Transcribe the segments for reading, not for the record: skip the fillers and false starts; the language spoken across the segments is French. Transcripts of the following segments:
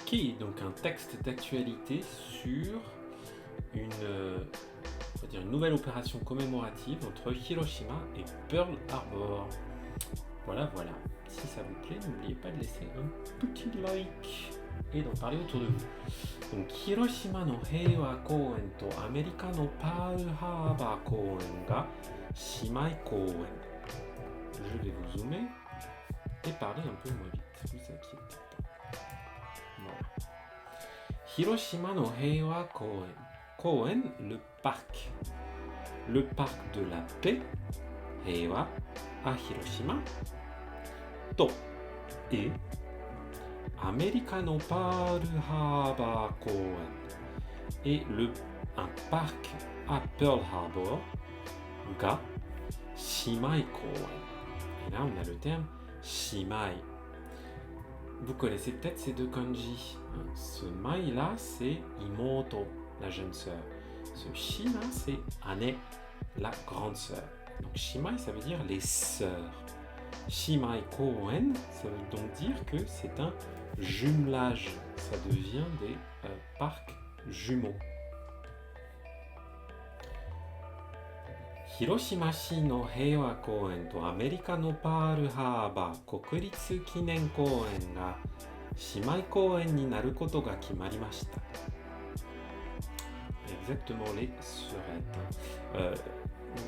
Ki, donc un texte d'actualité sur une, on va dire une nouvelle opération commémorative entre Hiroshima et Pearl Harbor. Voilà. Si ça vous plaît, n'oubliez pas de laisser un petit like et d'en parler autour de vous. Donc, Hiroshima no Heiwa Kouen to Amerika no Pearl Harbor Kouen ga Shimai Kouen. Je vais vous zoomer et parler un peu moins vite, vous inquiétez pas. Voilà. Hiroshima no Heiwa Kouen. Kouen, le parc. Le parc de la paix, Heiwa, à Hiroshima, to, et Amerika no Pearl Harbor Kouen. Et un parc à Pearl Harbor, ga, Shimai Kouen. Et là, on a le terme Shimai. Vous connaissez peut-être ces deux kanji. Ce mai là, c'est imoto, la jeune sœur. Ce shima, c'est ane, la grande sœur. Donc shimai, ça veut dire les sœurs. Shimai kouen, ça veut donc dire que c'est un jumelage. Ça devient des parcs jumeaux. Hiroshima-shi no Heiwa Kouen to Amerika no Pearl Harbor Kokuritsu Kinen Kouen ga Shimai Kouen ni naru koto ga kimarimashita. Exactement les sœurettes.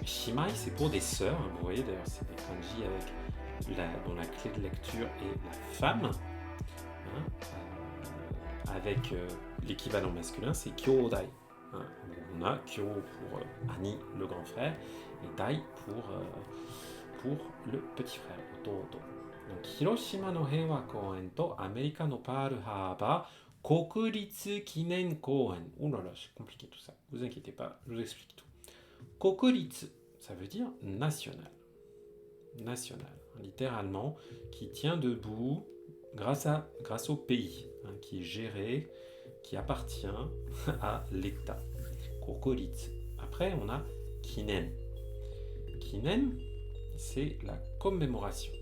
Shimai, c'est pour des sœurs. Vous voyez d'ailleurs, c'est des kanji dont la clé de lecture est la femme. Avec l'équivalent masculin, c'est kyodai. On a Kyo pour Ani, le grand frère, et Dai pour le petit frère, Ototo. Donc, Hiroshima no Heiwa Kouen to Amerika no Pearl Harbor Kokuritsu Kinen Kouen. Ouh là là, c'est compliqué tout ça. Vous inquiétez pas, je vous explique tout. Kokuritsu, ça veut dire national. National, littéralement, qui tient debout grâce au pays, qui est géré, qui appartient à l'État. Kokuritsu. Après, on a Kinen. Kinen, c'est la commémoration,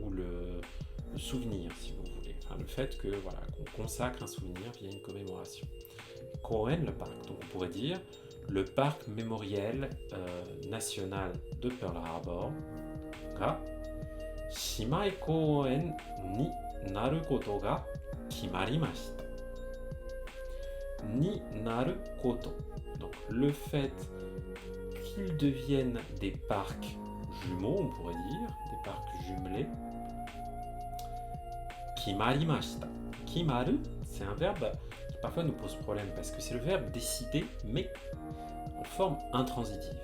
ou le souvenir, si vous voulez. Enfin, le fait que qu'on consacre un souvenir via une commémoration. Kouen, le parc. Donc, on pourrait dire le parc mémoriel national de Pearl Harbor ga Shimai Kouen ni naru koto ga kimarimashita. Ni naru koto. Donc le fait qu'ils deviennent des parcs jumeaux, on pourrait dire, des parcs jumelés. Kimarimashita. Kimaru, c'est un verbe qui parfois nous pose problème parce que c'est le verbe décider, mais en forme intransitive.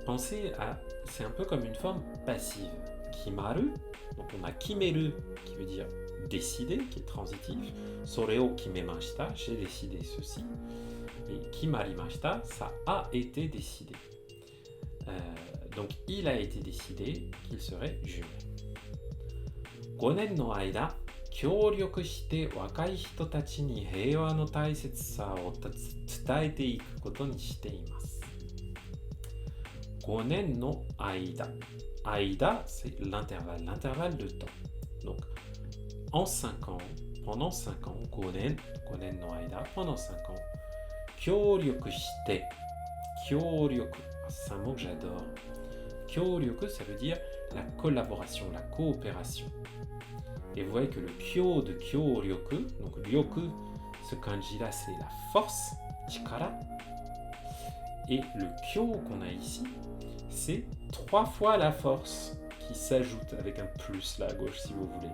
Pensez à, c'est un peu comme une forme passive. Kimaru, donc on a kimeru qui veut dire décider, qui est transitif. Soreo kimemashita, j'ai décidé ceci. Et kimarimashita, ça a été décidé. Donc il a été décidé qu'il serait jumelé. 5年の間、協力して若い人たちに平和の大切さを伝えていくことにしています。5年の間。Aïda, c'est l'intervalle de temps. Donc, en 5 ans, pendant 5 ans, Konen no Aïda, pendant 5 ans, Kyoryoku shite. Kyoryoku, c'est un mot que j'adore. Kyoryoku, ça veut dire la collaboration, la coopération. Et vous voyez que le kyo de Kyoryoku, donc ryoku, ce kanji-là, c'est la force, chikara. Et le kyo qu'on a ici, c'est 3 fois la force qui s'ajoute avec un plus là à gauche si vous voulez.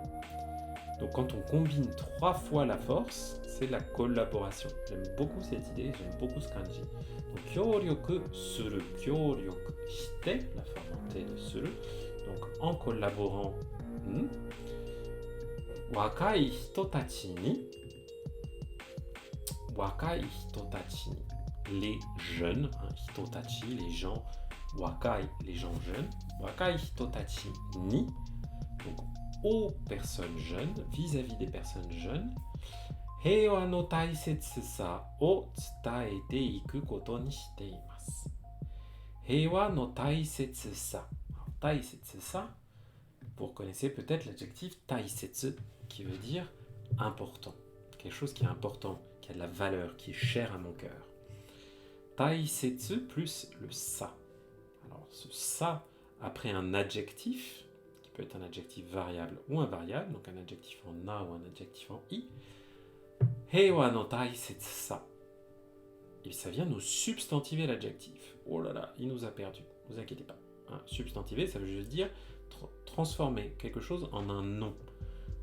Donc quand on combine 3 fois la force, c'est la collaboration. J'aime beaucoup cette idée, j'aime beaucoup ce kanji. Donc kyoryoku suru, kyoryoku shite, la forme en T de suru. Donc en collaborant, wakai hitotachi ni, les jeunes, hitotachi, les gens, wakai, les gens jeunes, wakai hitotachi ni, donc aux personnes jeunes, vis-à-vis des personnes jeunes, heiwa no taisetsusa o tsutaete iku koto ni shite imasu. Heiwa no taisetsusa. Taisetsusa, vous reconnaissez peut-être l'adjectif taisetsu, qui veut dire important. Quelque chose qui est important, qui a de la valeur, qui est cher à mon cœur. Taisetsu plus le sa. Alors ce sa après un adjectif, qui peut être un adjectif variable ou invariable, donc un adjectif en na ou un adjectif en i. Heiwa no taisetsu sa. Et ça vient nous substantiver l'adjectif. Oh là là, il nous a perdu, ne vous inquiétez pas. Hein, substantiver, ça veut juste dire transformer quelque chose en un nom.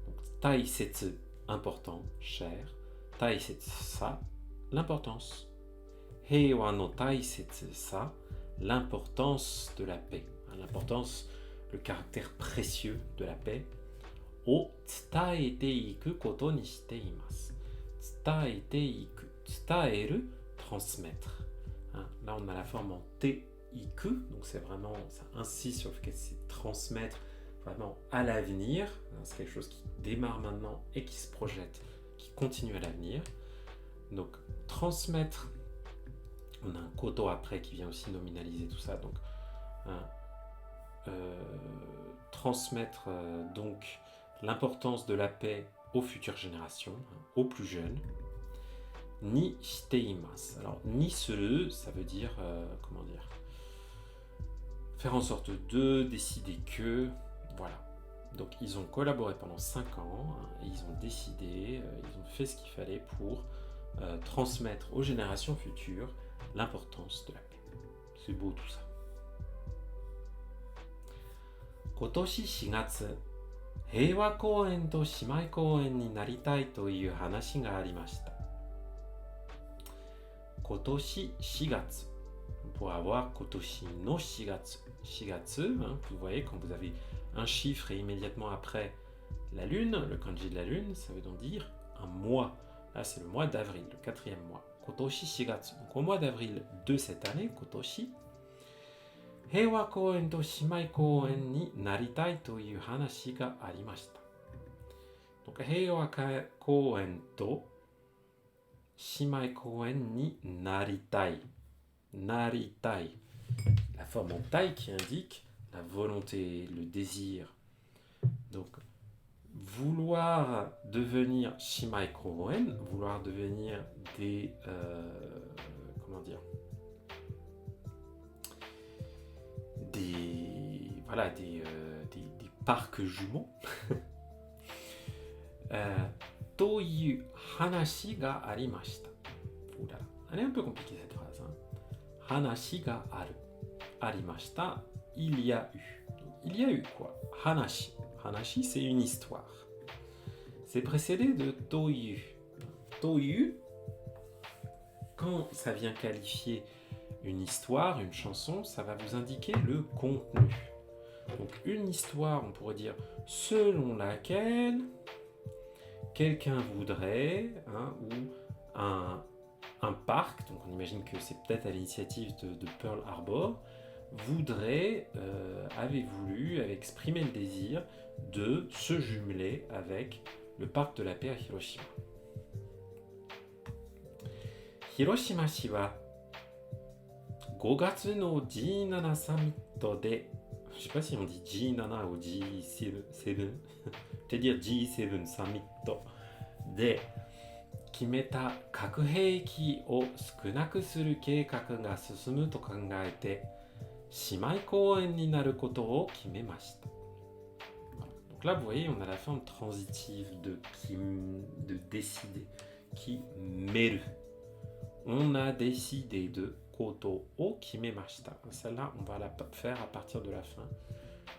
Donc, taisetsu, important, cher. Taisetsu sa, l'importance. Heiwa no taisetsu sa, l'importance de la paix. Hein, l'importance, le caractère précieux de la paix. O tsutaete iku koto ni shite imasu. Tsutaete iku. Tsutaeru, transmettre. Hein, là, on a la forme en te-iku, donc c'est vraiment, ça insiste sur le fait que c'est transmettre vraiment à l'avenir. Hein, c'est quelque chose qui démarre maintenant et qui se projette, qui continue à l'avenir. Donc, transmettre, on a un koto après qui vient aussi nominaliser tout ça. Donc, hein, transmettre donc l'importance de la paix aux futures générations, hein, aux plus jeunes. Ni shiteimasu. Alors, ni suru, ça veut dire, comment dire, faire en sorte de, décider que, voilà. Donc, ils ont collaboré pendant 5 ans, hein, et ils ont décidé, ils ont fait ce qu'il fallait pour transmettre aux générations futures l'importance de la paix. C'est beau tout ça. Kotoshi 4月、平和公園と姉妹公園になりたいという話がありました。Kotoshi 4月. On pourrait avoir Kotoshi no 4月. 4月, hein, vous voyez, quand vous avez un chiffre et immédiatement après la lune, le kanji de la lune, ça veut donc dire un mois. Là, c'est le mois d'avril, le 4e mois. Kotoshi 4月. Donc au mois d'avril de cette année, Kotoshi, Heiwa Koen to Shimai Koen ni naritai toいう話がありました. Donc Heiwa Koen to Shimai Koen ni naritai. Naritai. La forme en tai qui indique la volonté, le désir. Donc, vouloir devenir Shimai Koen, vouloir devenir des... comment dire, voilà, des parcs jumeaux. Toyu hanashi ga arimashita. Oula, elle est un peu compliquée cette phrase. Hein. Hanashi ga aru. Arimashita, il y a eu. Il y a eu quoi? Hanashi. Hanashi, c'est une histoire. C'est précédé de toyu. Toyu, quand ça vient qualifier une histoire, une chanson, ça va vous indiquer le contenu. Donc une histoire, on pourrait dire selon laquelle quelqu'un voudrait, hein, ou un parc, donc on imagine que c'est peut-être à l'initiative de Pearl Harbor, avait voulu, avait exprimé le désir de se jumeler avec le parc de la paix à Hiroshima. Hiroshima-shi wa 5月の G7 サミットで、je sais pas si on dit G7 ou G7, peut-être dire G7 サミットで決めた核兵器を少なくする計画が進むと考えて姉妹公園になることを決めました。Donc là, vous voyez, on a la forme transitive de décider, kimeru. On a décidé de koto o kimemashita. Celle-là, on va la faire à partir de la fin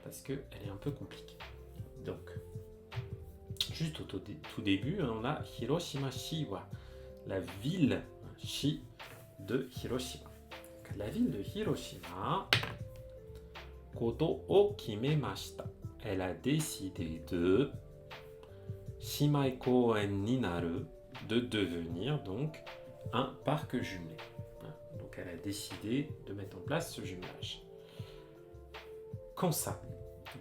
parce qu'elle est un peu compliquée. Donc, juste au tout début, on a Hiroshima-shi wa, la ville shi de Hiroshima. Donc, la ville de Hiroshima, koto o kimemashita. Elle a décidé de Shimai Koen ni naru, de devenir donc un parc jumelé. Donc elle a décidé de mettre en place ce jumelage. Quand ça?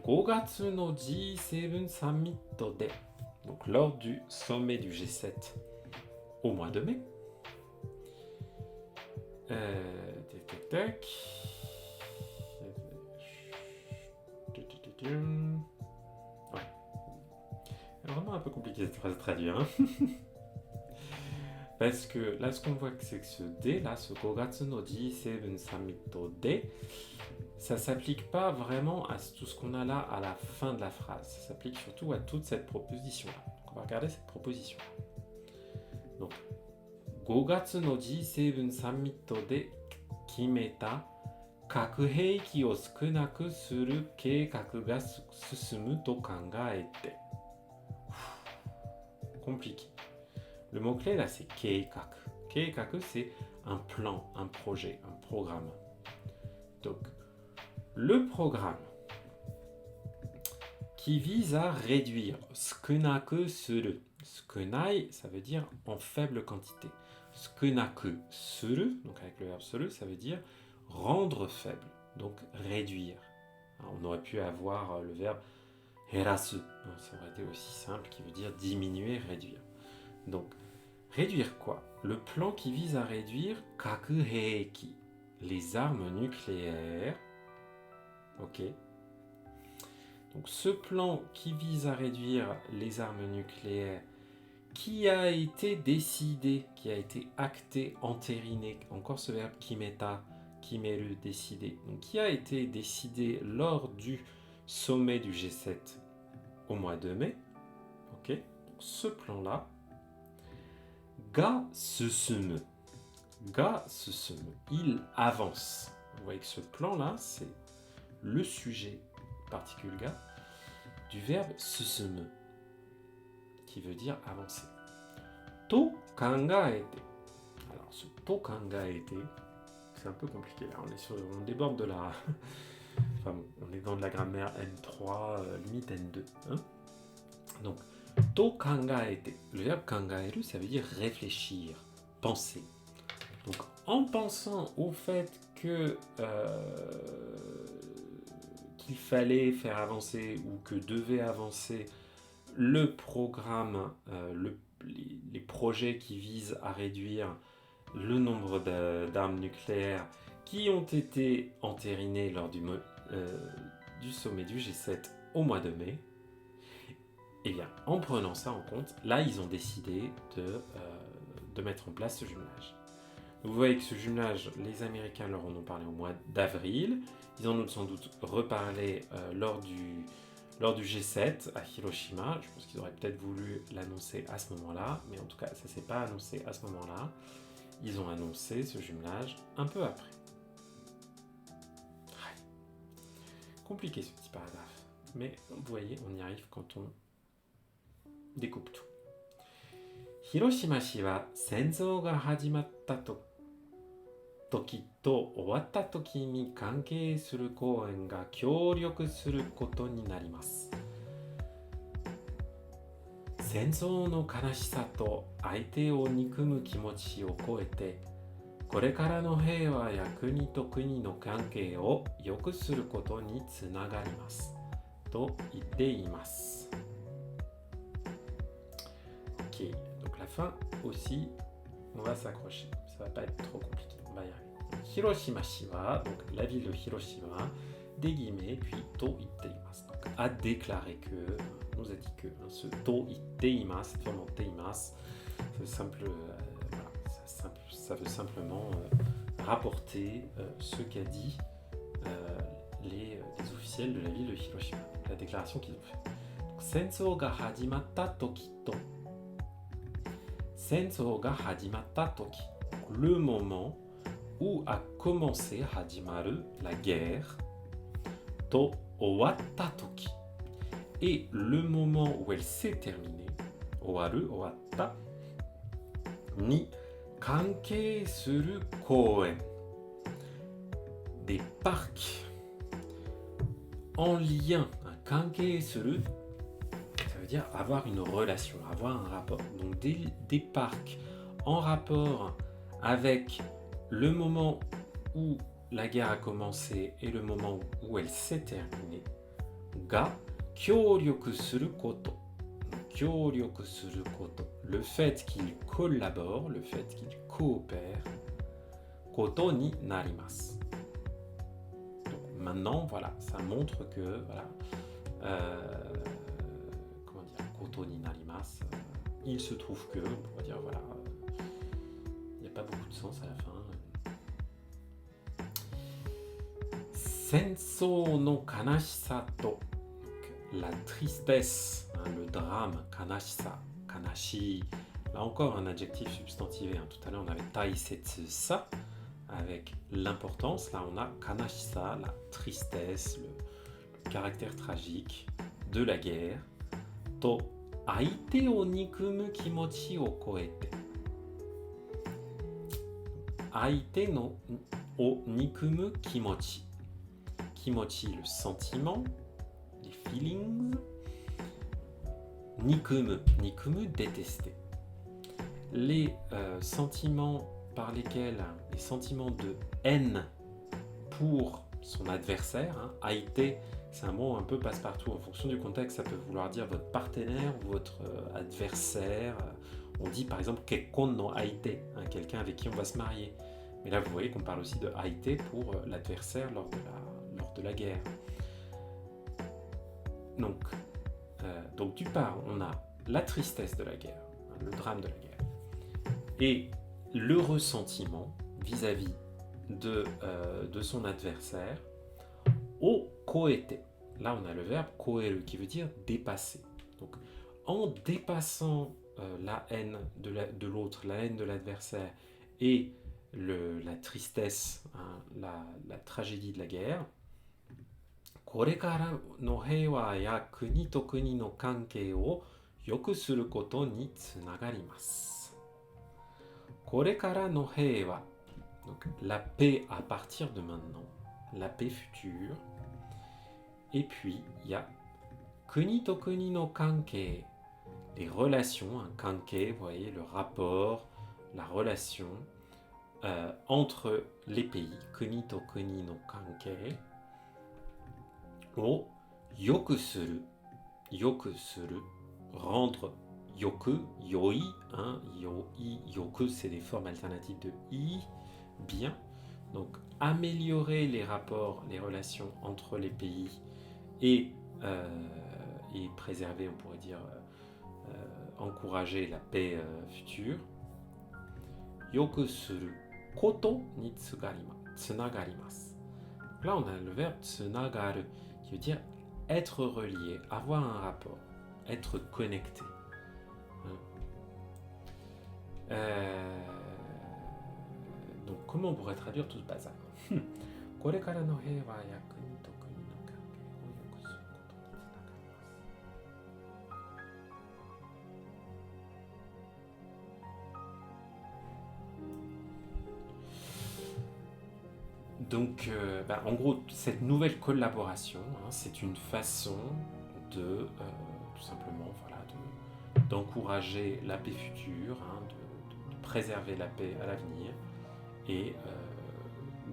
5月の G7 サミットで, donc lors du sommet du G7 au mois de mai. Tac. Ouais. Elle est vraiment un peu compliqué cette phrase à traduire. Hein. Parce que là, ce qu'on voit, c'est que ce D, là, ce Gogatsu no G7 Summit D, ça ne s'applique pas vraiment à tout ce qu'on a là à la fin de la phrase. Ça s'applique surtout à toute cette proposition-là. Donc, on va regarder cette proposition. Donc, 5月の G7 サミットで決めた核兵器を少なくする計画が進むと考えて。Compliqué. Le mot-clé là, c'est keikaku. Keikaku, c'est un plan, un projet, un programme. Donc, le programme qui vise à réduire sukunaku suru. Sukunai, ça veut dire en faible quantité. Sukunaku suru, donc avec le verbe suru, ça veut dire rendre faible, donc réduire. Alors, on aurait pu avoir le verbe herasu, ça aurait été aussi simple, qui veut dire diminuer, réduire. Donc, réduire quoi? Le plan qui vise à réduire kakuheiki, les armes nucléaires. Ok. Donc, ce plan qui vise à réduire les armes nucléaires, qui a été décidé, qui a été acté, entériné, encore ce verbe kimeta, kimeru, décidé, donc qui a été décidé lors du sommet du G7 au mois de mai. Ok. Donc, ce plan-là, ga susumu. Ga susumu. Il avance. Vous voyez que ce plan-là, c'est le sujet, particule ga, du verbe susumu, qui veut dire avancer. To kangaete. Alors, ce to kangaete, c'est un peu compliqué là. On déborde de la. Enfin, on est dans de la grammaire N3, limite N2. Hein. Donc, to kangaete. Le verbe kangaeru, ça veut dire réfléchir, penser. Donc, en pensant au fait que qu'il fallait faire avancer ou que devait avancer le programme, les projets qui visent à réduire le nombre d'armes nucléaires qui ont été entérinés lors du sommet du G7 au mois de mai, et bien, en prenant ça en compte, là, ils ont décidé de mettre en place ce jumelage. Vous voyez que ce jumelage, les Américains leur en ont parlé au mois d'avril. Ils en ont sans doute reparlé lors du G7 à Hiroshima. Je pense qu'ils auraient peut-être voulu l'annoncer à ce moment-là, mais en tout cas, ça ne s'est pas annoncé à ce moment-là. Ils ont annoncé ce jumelage un peu après. Ouais. Compliqué ce petit paragraphe, mais vous voyez, on y arrive quand on découpe tout. Hiroshima-shi wa senzou ga hajimatta toki to owatta toki ni kankei suru kouen ga kyōryoku suru koto ni narimasu. 戦争の悲しさと相手を憎む気持ちを超えて、これからの平和や国と国の関係を良くすることにつながりますと言っています。Ok, donc la fin aussi, on va s'accrocher. Ça va pas être trop compliqué, on va y arriver. Hiroshima-shi wa, donc la ville de Hiroshima, des guillemets, puis to itteimasu. Donc a déclaré que, nous a dit que, ce to itteimasu, cette forme en teimasu, ça veut simplement rapporter ce qu'a dit les officiels de la ville de Hiroshima, la déclaration qu'ils ont faite. Sensou ga hajimatta toki to. Sensou ga hajimatta toki. Le moment où a commencé hajimaru, la guerre, to owatta toki. Et le moment où elle s'est terminée, owaru, owatta, ni kankei suru kouen. Des parcs en lien, un kankei suru, ça veut dire avoir une relation, avoir un rapport. Donc des parcs en rapport avec le moment où la guerre a commencé et le moment où elle s'est terminée, ga kyōryoku suru koto. Kyōryoku suru koto. Le fait qu'il collabore, le fait qu'il coopère, koto ni narimasu. Donc maintenant, voilà, ça montre que, voilà, comment dire, koto ni narimasu. il se trouve que, on pourrait dire, voilà, il n'y a pas beaucoup de sens à la fin. Senso no kanashisa to, la tristesse, hein, le drame, kanashisa, kanashi, là encore un adjectif substantivé, hein. Tout à l'heure on avait taisetsu sa, avec l'importance, là on a kanashisa, la tristesse, le caractère tragique de la guerre, to aite o nikumu kimochi o koete. Aite no o nikumu kimochi. Kimochi, le sentiment, les feelings. Nikumu, nikumu, détester. Les sentiments par lesquels, les sentiments de haine pour son adversaire, hein, aite, c'est un mot un peu passe-partout. En fonction du contexte, ça peut vouloir dire votre partenaire ou votre adversaire. On dit par exemple kekkon no aite, hein, quelqu'un avec qui on va se marier. Mais là, vous voyez qu'on parle aussi de aite pour l'adversaire lors de la guerre. Donc d'une part, on a la tristesse de la guerre, hein, le drame de la guerre, et le ressentiment vis-à-vis de son adversaire, o koete. Là, on a le verbe koeru qui veut dire dépasser. Donc, en dépassant la haine de l'autre, la haine de l'adversaire et la tristesse, hein, la tragédie de la guerre, これからの平和や国と国の関係を良くすることにつながります。これからの平和、donc la paix à partir de maintenant, la paix future. Et puis il y a 国と国の関係, les relations, un kanke, vous voyez, le rapport, la relation entre les pays, 国と国の関係を良くする, rendre yoku, yoi, hein, yoi, yoku, c'est des formes alternatives de i, bien. Donc améliorer les rapports, les relations entre les pays et préserver, on pourrait dire, encourager la paix future. Yoku suru koto ni tsunagarimasu. Là, on a le verbe tsunagaru qui veut dire être relié, avoir un rapport, être connecté. Donc, comment on pourrait traduire tout ce bazar? Donc, en gros, cette nouvelle collaboration, hein, c'est une façon de, tout simplement, voilà, d'encourager la paix future, hein, de préserver la paix à l'avenir et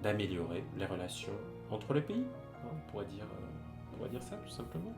d'améliorer les relations entre les pays. Hein, on pourrait dire ça, tout simplement.